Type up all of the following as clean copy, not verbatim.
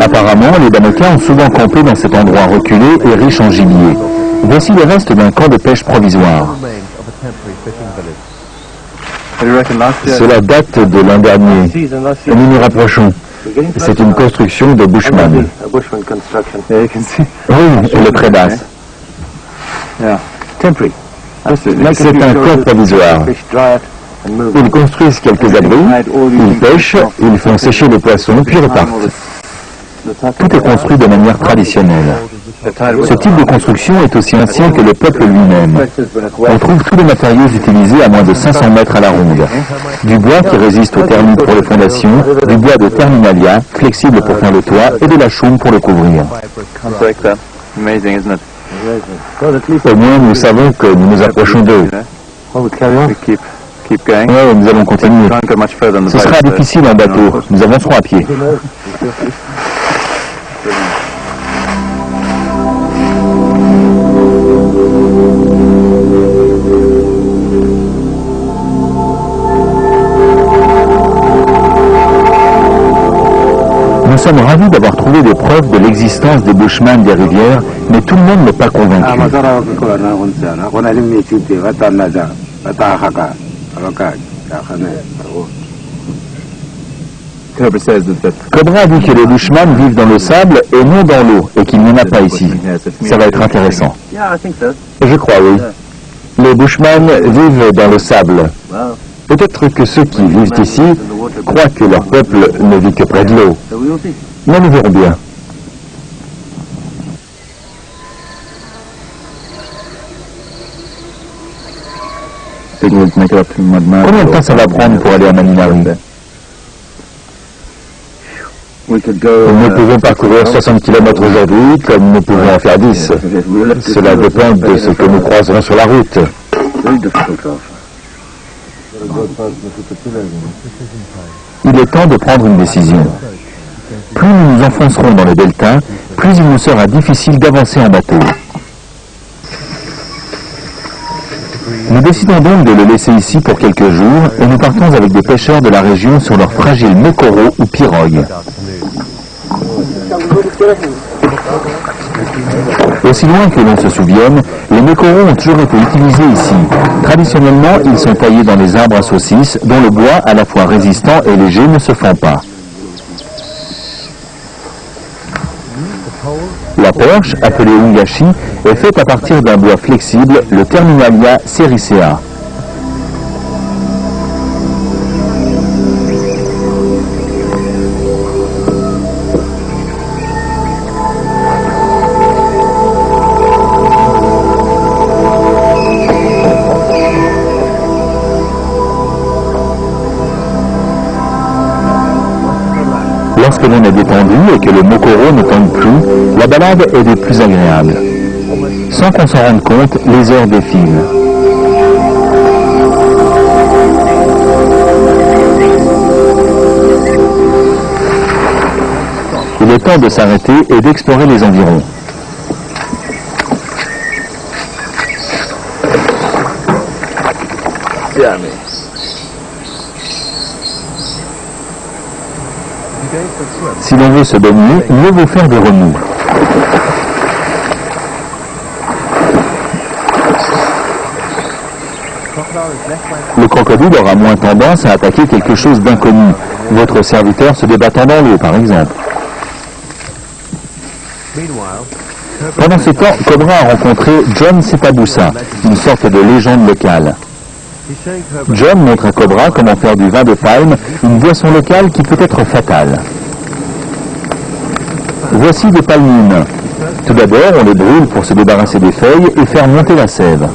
Apparemment, les Banoka ont souvent campé dans cet endroit reculé et riche en gibier. Voici les restes d'un camp de pêche provisoire. Cela date de l'an dernier, et nous nous rapprochons. C'est une construction de Bushman. Oui, elle est très basse. C'est un camp provisoire. Ils construisent quelques abris, ils pêchent, ils font sécher les poissons, puis repartent. Tout est construit de manière traditionnelle. Ce type de construction est aussi ancien que le peuple lui-même. On trouve tous les matériaux utilisés à moins de 500 mètres à la ronde. Du bois qui résiste aux termites pour les fondations, du bois de terminalia, flexible pour faire le toit, et de la chaume pour le couvrir. Au moins, nous savons que nous nous approchons d'eux. Oui, nous allons continuer. Ce sera difficile en bateau. Nous avancerons à pied. Nous sommes ravis d'avoir trouvé des preuves de l'existence des Bushmen des rivières, mais tout le monde n'est pas convaincu. Cobra dit que les Bushmen vivent dans le sable et non dans l'eau, et qu'il n'y en a pas ici. Ça va être intéressant. Je crois, oui. Les Bushmen vivent dans le sable. Peut-être que ceux qui vivent ici croient que leur peuple ne vit que près de l'eau. Mais nous verrons bien. Combien de temps ça va prendre pour aller à Maninari? Nous pouvons parcourir 60 km aujourd'hui, comme nous pouvons en faire 10. Cela dépend de ce que nous croiserons sur la route. Il est temps de prendre une décision. Plus nous nous enfoncerons dans le delta, plus il nous sera difficile d'avancer en bateau. Nous décidons donc de le laisser ici pour quelques jours et nous partons avec des pêcheurs de la région sur leurs fragiles mokoro ou pirogues. Aussi loin que l'on se souvienne, les mokoro ont toujours été utilisés ici. Traditionnellement, ils sont taillés dans les arbres à saucisses dont le bois, à la fois résistant et léger, ne se fend pas. La perche, appelée ungashi, est faite à partir d'un bois flexible, le Terminalia sericea. Lorsque l'on est détendu et que le mokoro ne tombe plus, la balade est des plus agréables. Sans qu'on s'en rende compte, les heures défilent. Il est temps de s'arrêter et d'explorer les environs. Si l'on veut se baigner, mieux vaut faire des remous. Le crocodile aura moins tendance à attaquer quelque chose d'inconnu. Votre serviteur se débattant dans l'eau, par exemple. Pendant ce temps, Cobra a rencontré John Setabusa, une sorte de légende locale. John montre à Cobra comment faire du vin de palme, une boisson locale qui peut être fatale. Voici des palmines. Tout d'abord, on les brûle pour se débarrasser des feuilles et faire monter la sève.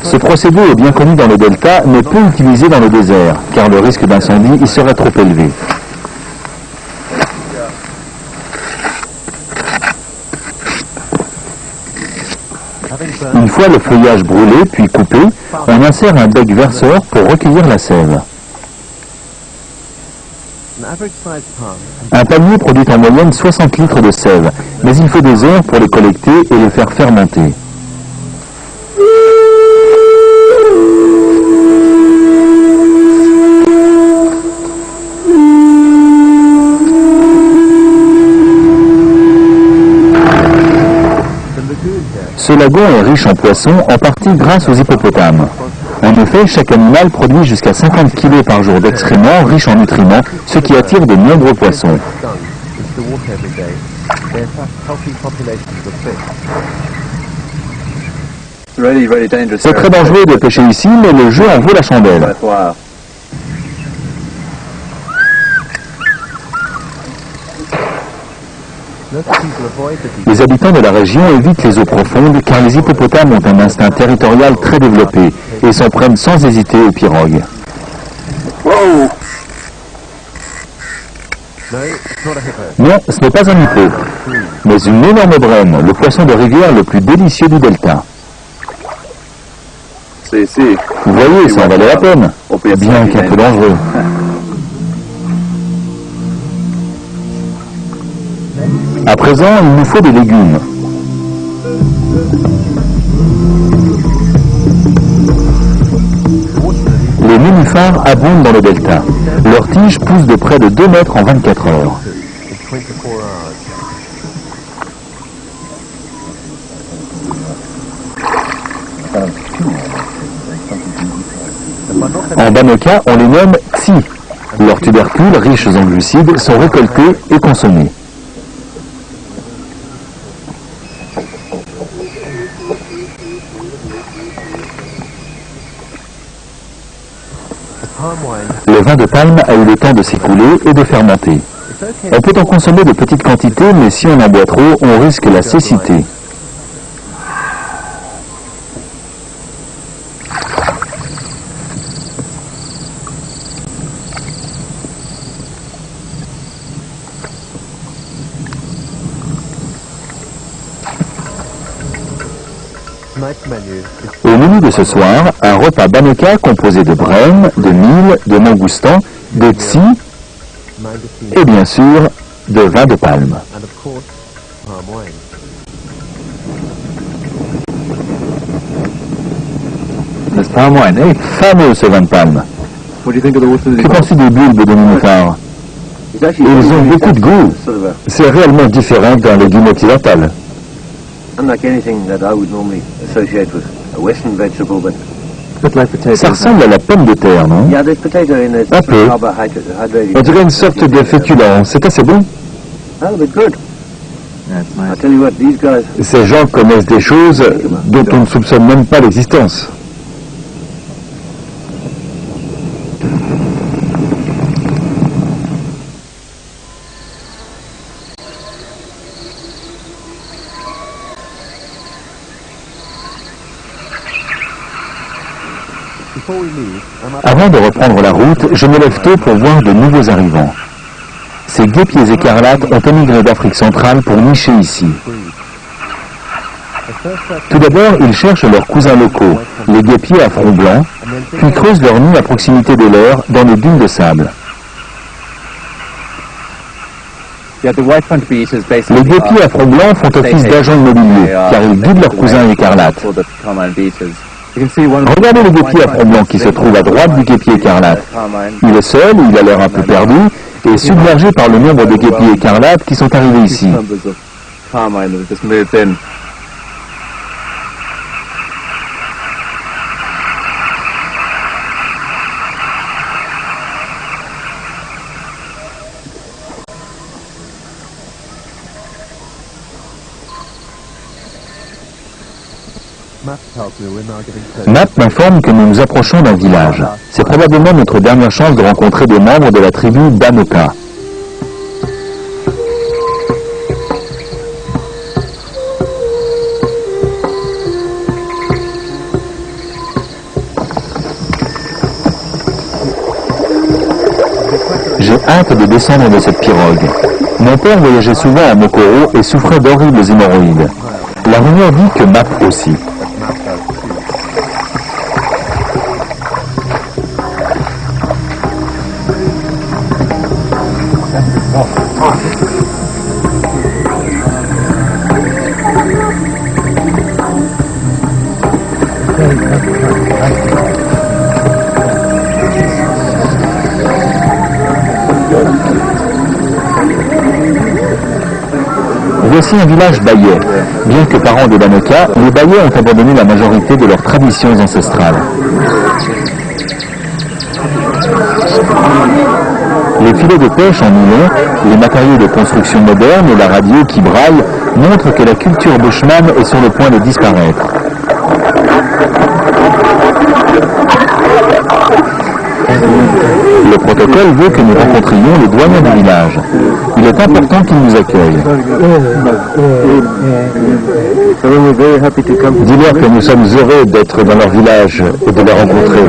Ce procédé est bien connu dans le delta, mais peu utilisé dans le désert, car le risque d'incendie y serait trop élevé. Une fois le feuillage brûlé puis coupé, on insère un bec verseur pour recueillir la sève. Un palmier produit en moyenne 60 litres de sève, mais il faut des heures pour les collecter et les faire fermenter. Ce lagon est riche en poissons, en partie grâce aux hippopotames. En effet, chaque animal produit jusqu'à 50 kg par jour d'excréments riches en nutriments, ce qui attire de nombreux poissons. C'est très dangereux de pêcher ici, mais le jeu en vaut la chandelle. Les habitants de la région évitent les eaux profondes car les hippopotames ont un instinct territorial très développé et s'en prennent sans hésiter aux pirogues. Non, ce n'est pas un hippo, mais une énorme brème, le poisson de rivière le plus délicieux du delta. Vous voyez, ça en valait la peine, bien qu'un peu dangereux. À présent, il nous faut des légumes. Les nénuphars abondent dans le delta. Leurs tiges poussent de près de 2 mètres en 24 heures. En Banoka, on les nomme tsi. Leurs tubercules, riches en glucides, sont récoltés et consommés. Le vin de palme a eu le temps de s'écouler et de fermenter. On peut en consommer de petites quantités, mais si on en boit trop, on risque la cécité. Au menu de ce soir, un repas Banoka composé de brème, de mil, de mangoustan, de tsi et bien sûr de vin de palme. Fameux ce vin de palme. Que penses-tu des bulbes de nénuphar? Ils ont beaucoup de goût. C'est réellement différent d'un légume occidental. Ça ressemble à la pomme de terre, non? Un peu. On dirait une sorte de féculent. C'est assez bon. Ces gens connaissent des choses dont on ne soupçonne même pas l'existence. Avant de reprendre la route, je me lève tôt pour voir de nouveaux arrivants. Ces guêpiers écarlates ont émigré d'Afrique centrale pour nicher ici. Tout d'abord, ils cherchent leurs cousins locaux, les guêpiers à front blanc, puis creusent leur nid à proximité des leurs dans les dunes de sable. Les guêpiers à front blanc font office d'agents immobiliers, car ils guident leurs cousins écarlates. Regardez le guêpier à front blanc qui se trouve à droite du guêpier écarlate. Il est seul, il a l'air un peu perdu, et submergé par le nombre de guêpiers écarlates qui sont arrivés ici. Map m'informe que nous nous approchons d'un village. C'est probablement notre dernière chance de rencontrer des membres de la tribu Banoka. J'ai hâte de descendre de cette pirogue. Mon père voyageait souvent à Mokoro et souffrait d'horribles hémorroïdes. La rumeur dit que Map aussi. aussi un village baïais. Bien que parents des Banaka, les baïais ont abandonné la majorité de leurs traditions ancestrales. Les filets de pêche en nylon, les matériaux de construction modernes et la radio qui braille montrent que la culture bushman est sur le point de disparaître. Le protocole veut que nous rencontrions les doyens du village. Il est important qu'ils nous accueillent. Dis-leur que nous sommes heureux d'être dans leur village et de les rencontrer.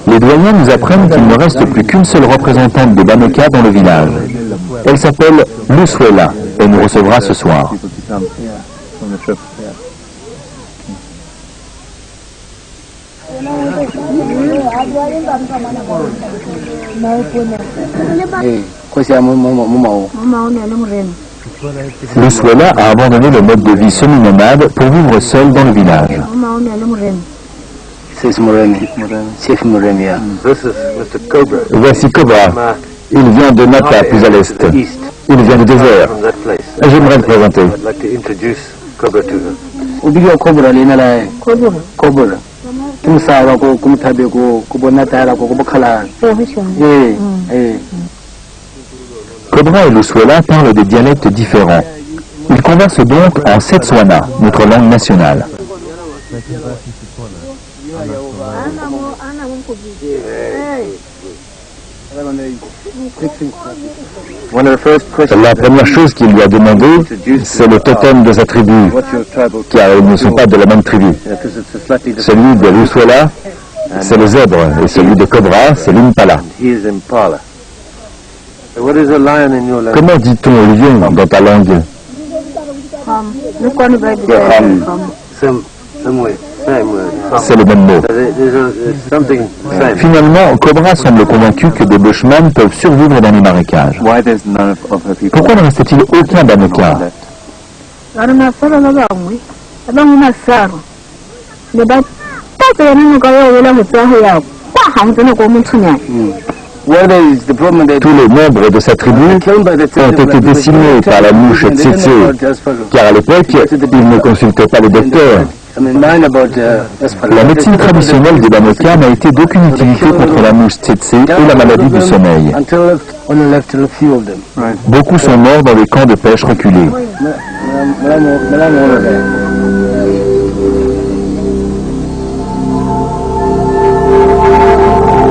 Les doyens nous apprennent qu'il ne reste plus qu'une seule représentante de Banaka dans le village. Elle s'appelle Luswela et nous recevra ce soir. Luswela a abandonné le mode de vie semi-nomade pour vivre seule dans le village. Voici Cobra. Il vient de Nata, plus à l'est. Il vient du désert. J'aimerais le présenter. Cobra et Luswela parlent des dialectes différents. Ils conversent donc en Setswana, notre langue nationale. La première chose qu'il lui a demandé, c'est le totem de sa tribu, car ils ne sont pas de la même tribu. Celui de Luswela, c'est le zèbre, et celui de Cobra, c'est l'impala. Comment dit-on lion dans ta langue? C'est le même mot. Finalement, Cobra semble convaincu que des Bushmen peuvent survivre dans les marécages. Pourquoi ne restait-il aucun Banaka? Tous les membres de sa tribu ont été décimés par la mouche tsetse, car à l'époque, ils ne consultaient pas les docteurs. La médecine traditionnelle des Banaka n'a été d'aucune utilité contre la mouche tsetse et la maladie du sommeil. Beaucoup sont morts dans les camps de pêche reculés.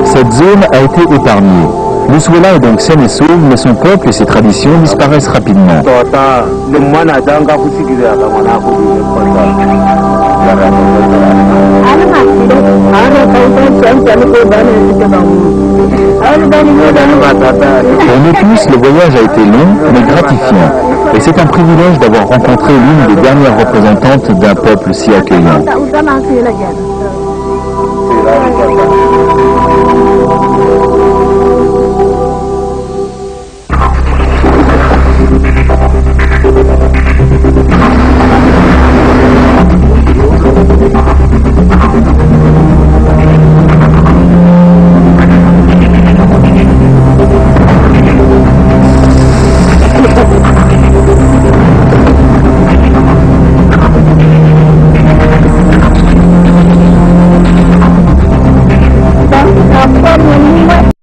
Cette zone a été épargnée. Luswela est donc saine et sauve, mais son peuple et ses traditions disparaissent rapidement. Pour nous tous, le voyage a été long, mais gratifiant. Et c'est un privilège d'avoir rencontré l'une des dernières représentantes d'un peuple si accueillant.